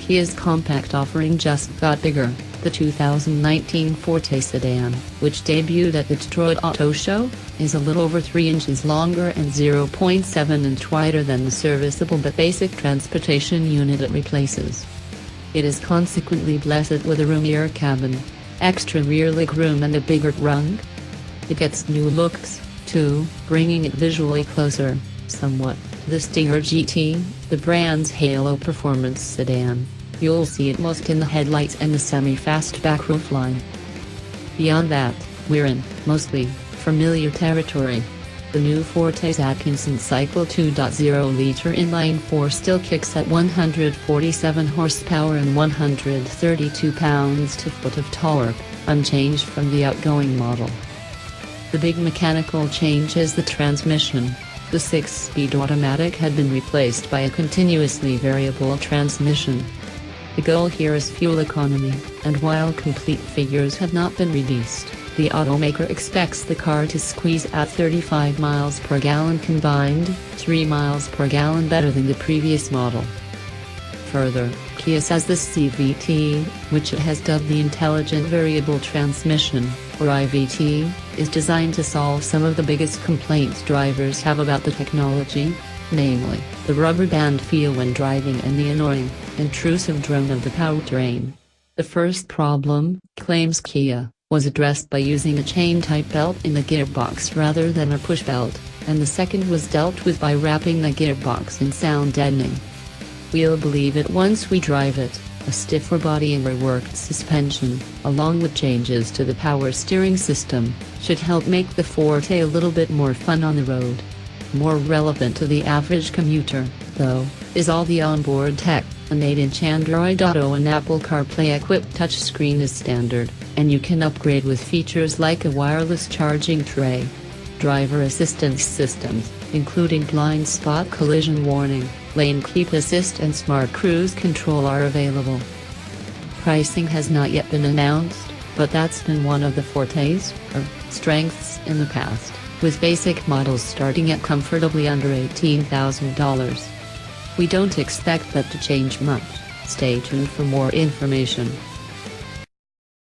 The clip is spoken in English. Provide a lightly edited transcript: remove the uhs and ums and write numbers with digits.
Kia's compact offering just got bigger. The 2019 Forte sedan, which debuted at the Detroit Auto Show, is a little over 3 inches longer and 0.7 inch wider than the serviceable but basic transportation unit it replaces. It is consequently blessed with a roomier cabin, extra rear legroom and a bigger trunk. It gets new looks, too, bringing it visually closer, somewhat, to the Stinger GT, the brand's halo performance sedan. You'll see it most in the headlights and the semi-fastback roofline. Beyond that, we're in, mostly, familiar territory. The new Forte's Atkinson Cycle 2.0-liter inline-four still kicks at 147 horsepower and 132 pounds-to-foot of torque, unchanged from the outgoing model. The big mechanical change is the transmission. The 6-speed automatic had been replaced by a continuously variable transmission. The goal here is fuel economy, and while complete figures have not been released, the automaker expects the car to squeeze at 35 miles per gallon combined, 3 miles per gallon better than the previous model. Further, Kia says the CVT, which it has dubbed the Intelligent Variable Transmission, or IVT, is designed to solve some of the biggest complaints drivers have about the technology, namely, the rubber band feel when driving and the annoying, intrusive drone of the powertrain. The first problem, claims Kia, was addressed by using a chain-type belt in the gearbox rather than a push belt, and the second was dealt with by wrapping the gearbox in sound deadening. We'll believe it once we drive it. A stiffer body and reworked suspension, along with changes to the power steering system, should help make the Forte a little bit more fun on the road. More relevant to the average commuter, though, is all the onboard tech. An 8-inch Android Auto and Apple CarPlay-equipped touchscreen is standard, and you can upgrade with features like a wireless charging tray. Driver assistance systems, including blind spot collision warning, lane keep assist and smart cruise control are available. Pricing has not yet been announced, but that's been one of the Forte's strengths in the past, with basic models starting at comfortably under $18,000. We don't expect that to change much. Stay tuned for more information.